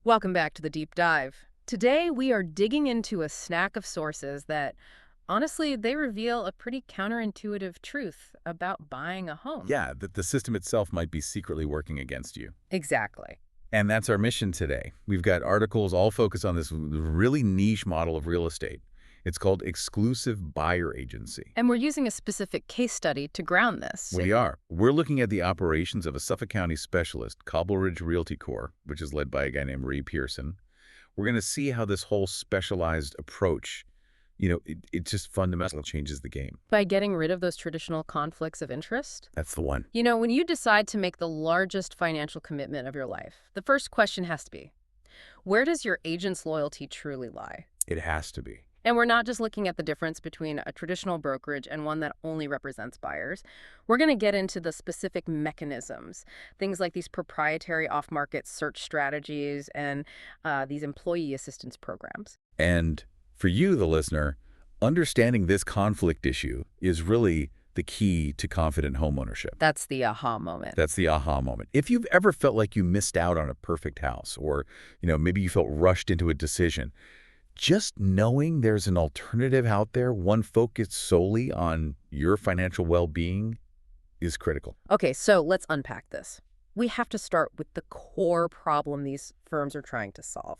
Welcome back to the deep dive. Today, we are digging into a snack of sources that, honestly, they reveal a pretty counterintuitive truth about buying a home. Yeah, that the system itself might be secretly working against you. Exactly. And that's our mission today. We've got articles all focused on this really niche model of real estate. It's called exclusive buyer agency. And we're using a specific case study to ground this. We are. We're looking at the operations of a Suffolk County specialist, Cobbleridge Realty Corp., which is led by a guy named Pearson. We're going to see how this whole specialized approach, it just fundamentally changes the game. By getting rid of those traditional conflicts of interest? That's the one. When you decide to make the largest financial commitment of your life, the first question has to be, where does your agent's loyalty truly lie? It has to be. And we're not just looking at the difference between a traditional brokerage and one that only represents buyers. We're going to get into the specific mechanisms, things like these proprietary off-market search strategies and these employee assistance programs. And for you, the listener, understanding this conflict issue is really the key to confident homeownership. That's the aha moment. That's the aha moment. If you've ever felt like you missed out on a perfect house or, maybe you felt rushed into a decision, just knowing there's an alternative out there, one focused solely on your financial well-being, is critical. Okay, so let's unpack this. We have to start with the core problem these firms are trying to solve.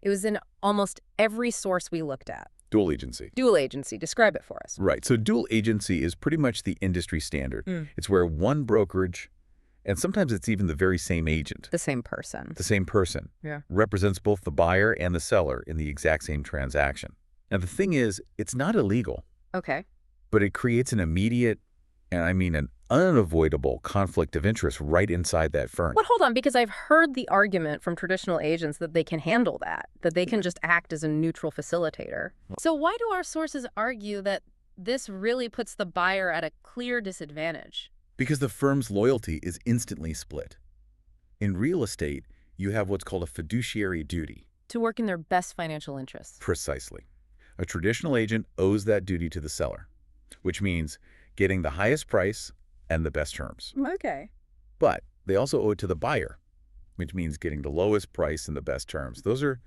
It was in almost every source we looked at. Dual agency. Dual agency. Describe it for us. Right. So dual agency is pretty much the industry standard. It's where one brokerage, and sometimes it's even the very same agent. The same person. The same person. Yeah. Represents both the buyer and the seller in the exact same transaction. Now, the thing is, it's not illegal. Okay. But it creates an immediate, and I mean an unavoidable conflict of interest right inside that firm. But hold on, because I've heard the argument from traditional agents that they can handle that they can just act as a neutral facilitator. So why do our sources argue that this really puts the buyer at a clear disadvantage? Because the firm's loyalty is instantly split. In real estate, you have what's called a fiduciary duty. To work in their best financial interests. Precisely. A traditional agent owes that duty to the seller, which means getting the highest price and the best terms. Okay. But they also owe it to the buyer, which means getting the lowest price and the best terms. They're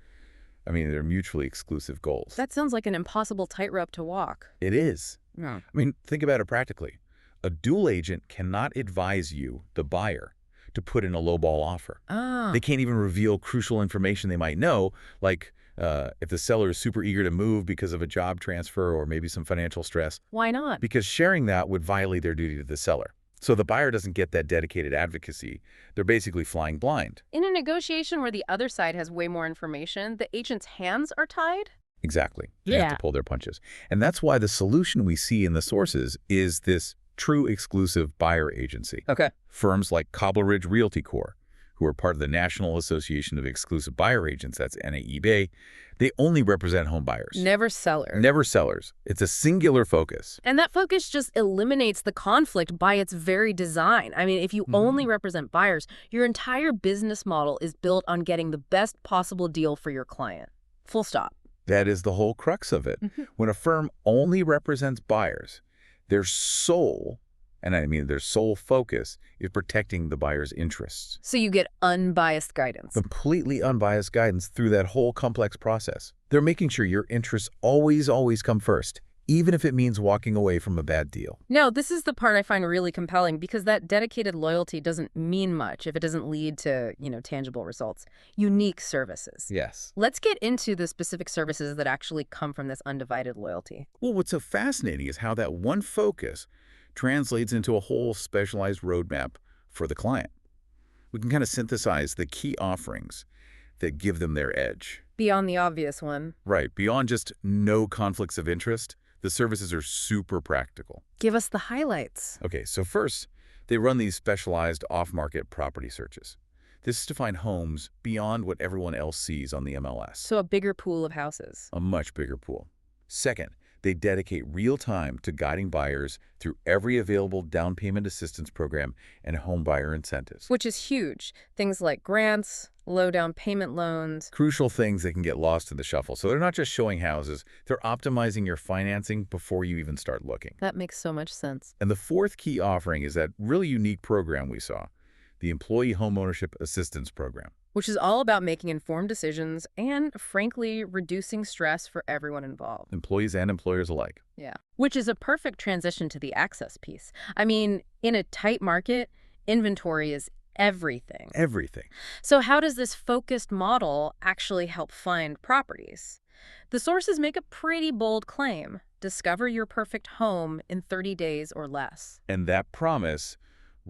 mutually exclusive goals. That sounds like an impossible tightrope to walk. It is. Yeah. Think about it practically. A dual agent cannot advise you, the buyer, to put in a lowball offer. They can't even reveal crucial information they might know, like if the seller is super eager to move because of a job transfer or maybe some financial stress. Why not? Because sharing that would violate their duty to the seller. So the buyer doesn't get that dedicated advocacy. They're basically flying blind. In a negotiation where the other side has way more information, the agent's hands are tied? Exactly. They have to pull their punches. And that's why the solution we see in the sources is this true exclusive buyer agency. Okay. Firms like Cobbleridge Realty Corp., who are part of the National Association of Exclusive Buyer Agents, that's NAEBA, they only represent home buyers. Never sellers. Never sellers. It's a singular focus. And that focus just eliminates the conflict by its very design. If you only represent buyers, your entire business model is built on getting the best possible deal for your client. Full stop. That is the whole crux of it. When a firm only represents buyers, their sole focus is protecting the buyer's interests. So you get unbiased guidance. Completely unbiased guidance through that whole complex process. They're making sure your interests always come first, even if it means walking away from a bad deal. Now, this is the part I find really compelling because that dedicated loyalty doesn't mean much if it doesn't lead to, tangible results. Unique services. Yes. Let's get into the specific services that actually come from this undivided loyalty. Well, what's so fascinating is how that one focus translates into a whole specialized roadmap for the client. We can kind of synthesize the key offerings that give them their edge. Beyond the obvious one. Right. Beyond just no conflicts of interest, the services are super practical. Give us the highlights. Okay, so first, they run these specialized off-market property searches. This is to find homes beyond what everyone else sees on the MLS. So a bigger pool of houses. A much bigger pool. Second, they dedicate real time to guiding buyers through every available down payment assistance program and home buyer incentives. Which is huge. Things like grants, low down payment loans. Crucial things that can get lost in the shuffle. So they're not just showing houses, they're optimizing your financing before you even start looking. That makes so much sense. And the fourth key offering is that really unique program we saw, the Employee Homeownership Assistance Program. which is all about making informed decisions and, frankly, reducing stress for everyone involved. Employees and employers alike. Yeah. Which is a perfect transition to the access piece. I mean, in a tight market, inventory is everything. Everything. So how does this focused model actually help find properties? The sources make a pretty bold claim. Discover your perfect home in 30 days or less. And that promise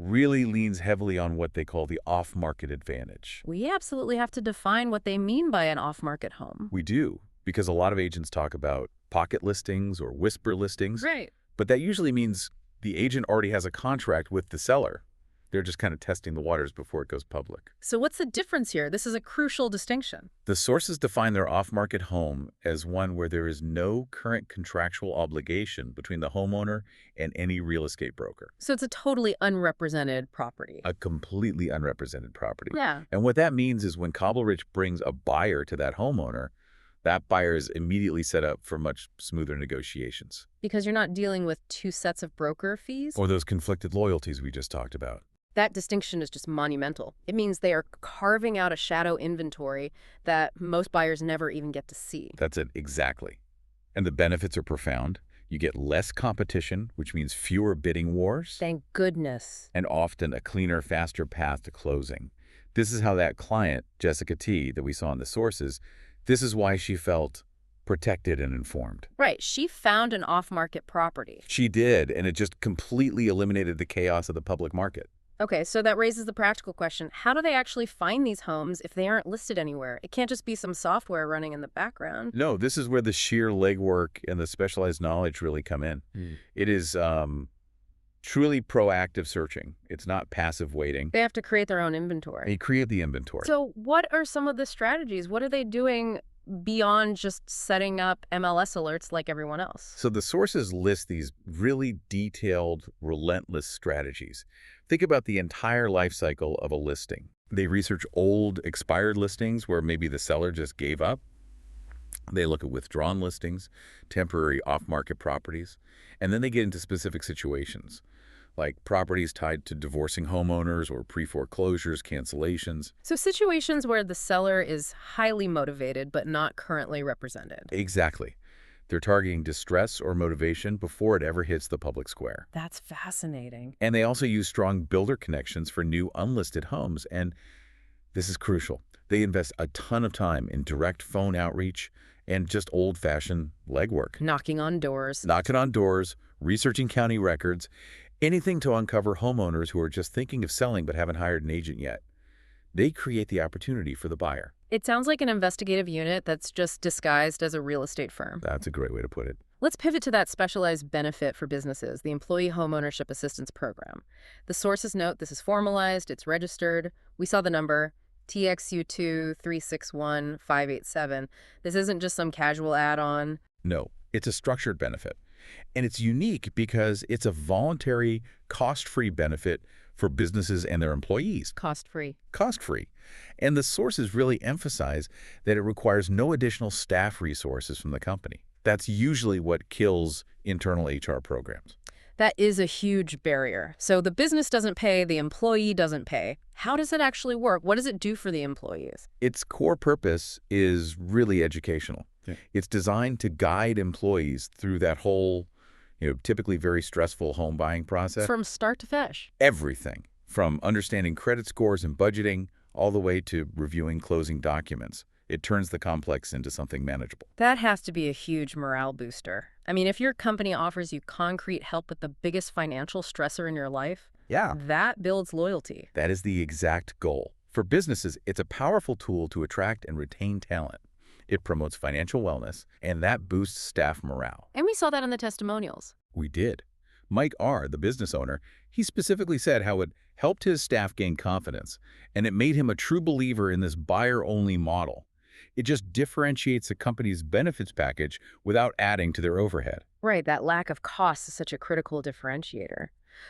really leans heavily on what they call the off-market advantage. We absolutely have to define what they mean by an off-market home. We do, because a lot of agents talk about pocket listings or whisper listings. Right. But that usually means the agent already has a contract with the seller. They're just kind of testing the waters before it goes public. So what's the difference here? This is a crucial distinction. The sources define their off-market home as one where there is no current contractual obligation between the homeowner and any real estate broker. So it's a totally unrepresented property. A completely unrepresented property. Yeah. And what that means is when Cobbleridge brings a buyer to that homeowner, that buyer is immediately set up for much smoother negotiations. Because you're not dealing with two sets of broker fees? Or those conflicted loyalties we just talked about. That distinction is just monumental. It means they are carving out a shadow inventory that most buyers never even get to see. That's it, exactly. And the benefits are profound. You get less competition, which means fewer bidding wars. Thank goodness. And often a cleaner, faster path to closing. This is how that client, Jessica T., that we saw in the sources, this is why she felt protected and informed. Right. She found an off-market property. She did, and it just completely eliminated the chaos of the public market. Okay, so that raises the practical question. How do they actually find these homes if they aren't listed anywhere? It can't just be some software running in the background. No, this is where the sheer legwork and the specialized knowledge really come in. It is truly proactive searching. It's not passive waiting. They have to create their own inventory. They create the inventory. So what are some of the strategies? What are they doing beyond just setting up MLS alerts like everyone else? So the sources list these really detailed, relentless strategies. Think about the entire life cycle of a listing. They research old, expired listings where maybe the seller just gave up. They look at withdrawn listings, temporary off-market properties, and then they get into specific situations, like properties tied to divorcing homeowners or pre-foreclosures, cancellations. So situations where the seller is highly motivated but not currently represented. Exactly. They're targeting distress or motivation before it ever hits the public square. That's fascinating. And they also use strong builder connections for new unlisted homes. And this is crucial. They invest a ton of time in direct phone outreach and just old-fashioned legwork. Knocking on doors. Knocking on doors, researching county records, anything to uncover homeowners who are just thinking of selling but haven't hired an agent yet. They create the opportunity for the buyer. It sounds like an investigative unit that's just disguised as a real estate firm. That's a great way to put it. Let's pivot to that specialized benefit for businesses, the Employee Homeownership Assistance Program. The sources note this is formalized, it's registered. We saw the number, TXU2361587. This isn't just some casual add-on. No, it's a structured benefit. And it's unique because it's a voluntary, cost-free benefit for businesses and their employees. Cost-free. Cost-free. And the sources really emphasize that it requires no additional staff resources from the company. That's usually what kills internal HR programs. That is a huge barrier. So the business doesn't pay, the employee doesn't pay. How does it actually work? What does it do for the employees? Its core purpose is really educational. Yeah. It's designed to guide employees through that whole, typically very stressful home buying process. From start to finish. Everything, from understanding credit scores and budgeting, all the way to reviewing closing documents. It turns the complex into something manageable. That has to be a huge morale booster. I mean, if your company offers you concrete help with the biggest financial stressor in your life, that builds loyalty. That is the exact goal. For businesses, it's a powerful tool to attract and retain talent. It promotes financial wellness, and that boosts staff morale. And we saw that in the testimonials. We did. Mike R., the business owner, he specifically said how it helped his staff gain confidence, and it made him a true believer in this buyer-only model. It just differentiates a company's benefits package without adding to their overhead. Right, that lack of cost is such a critical differentiator.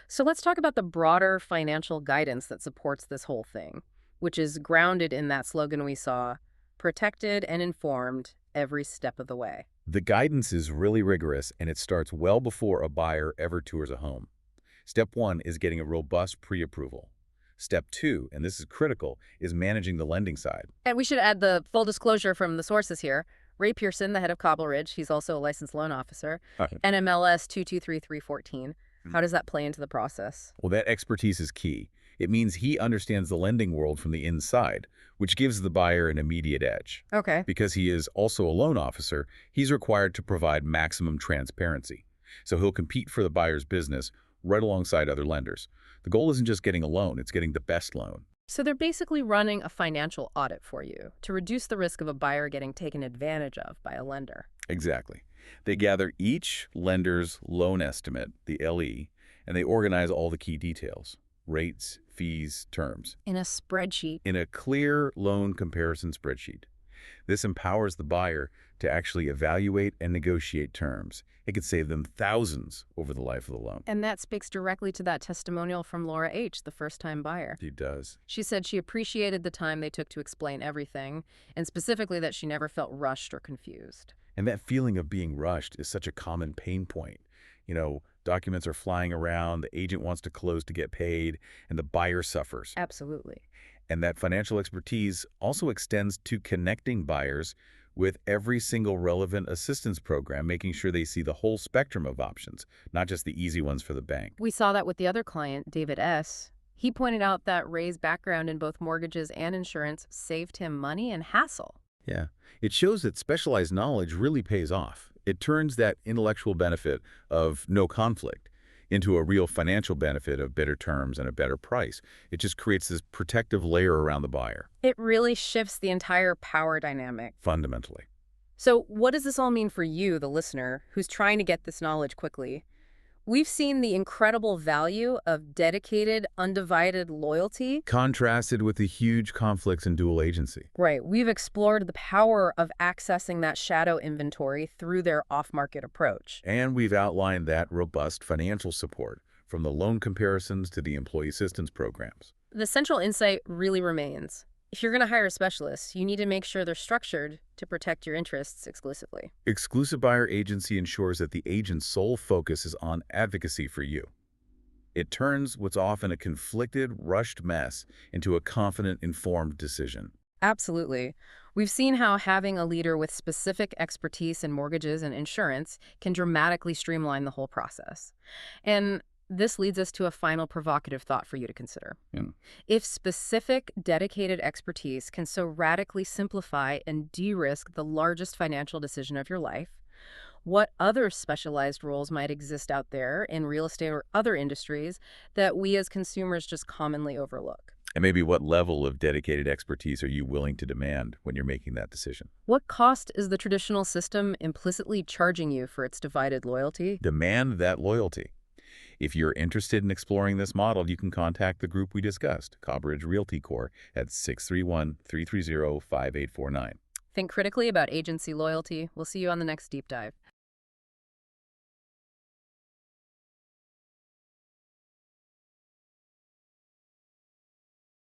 So let's talk about the broader financial guidance that supports this whole thing, which is grounded in that slogan we saw, protected and informed every step of the way. The guidance is really rigorous, and it starts well before a buyer ever tours a home. Step 1 is getting a robust pre-approval. Step 2, and this is critical, is managing the lending side. And we should add the full disclosure from the sources here. Ray Pearson, the head of Cobbleridge, he's also a licensed loan officer, Okay. NMLS 223314. How does that play into the process? Well, that expertise is key. It means he understands the lending world from the inside, which gives the buyer an immediate edge. Okay. Because he is also a loan officer, he's required to provide maximum transparency. So he'll compete for the buyer's business right alongside other lenders. The goal isn't just getting a loan, it's getting the best loan. So they're basically running a financial audit for you to reduce the risk of a buyer getting taken advantage of by a lender. Exactly. They gather each lender's loan estimate, the LE, and they organize all the key details: rates, fees, terms, In a spreadsheet. in a clear loan comparison spreadsheet. This empowers the buyer to actually evaluate and negotiate terms. It could save them thousands over the life of the loan. And that speaks directly to that testimonial from Laura H., the first-time buyer. It does. She said she appreciated the time they took to explain everything, and specifically that she never felt rushed or confused. And that feeling of being rushed is such a common pain point. Documents are flying around, the agent wants to close to get paid, and the buyer suffers. Absolutely. And that financial expertise also extends to connecting buyers with every single relevant assistance program, making sure they see the whole spectrum of options, not just the easy ones for the bank. We saw that with the other client, David S. He pointed out that Ray's background in both mortgages and insurance saved him money and hassle. Yeah, it shows that specialized knowledge really pays off. It turns that intellectual benefit of no conflict into a real financial benefit of better terms and a better price. It just creates this protective layer around the buyer. It really shifts the entire power dynamic. Fundamentally. So what does this all mean for you, the listener, who's trying to get this knowledge quickly? We've seen the incredible value of dedicated, undivided loyalty. Contrasted with the huge conflicts in dual agency. Right. We've explored the power of accessing that shadow inventory through their off-market approach. And we've outlined that robust financial support, from the loan comparisons to the employee assistance programs. The central insight really remains. If you're going to hire a specialist, you need to make sure they're structured to protect your interests exclusively. Exclusive buyer agency ensures that the agent's sole focus is on advocacy for you. It turns what's often a conflicted, rushed mess into a confident, informed decision. Absolutely. We've seen how having a leader with specific expertise in mortgages and insurance can dramatically streamline the whole process. And this leads us to a final provocative thought for you to consider. Yeah. If specific, dedicated expertise can so radically simplify and de-risk the largest financial decision of your life, what other specialized roles might exist out there in real estate or other industries that we as consumers just commonly overlook? And maybe what level of dedicated expertise are you willing to demand when you're making that decision? What cost is the traditional system implicitly charging you for its divided loyalty? Demand that loyalty. If you're interested in exploring this model, you can contact the group we discussed, Cobbleridge Realty Corp, at 631-330-5849. Think critically about agency loyalty. We'll see you on the next deep dive.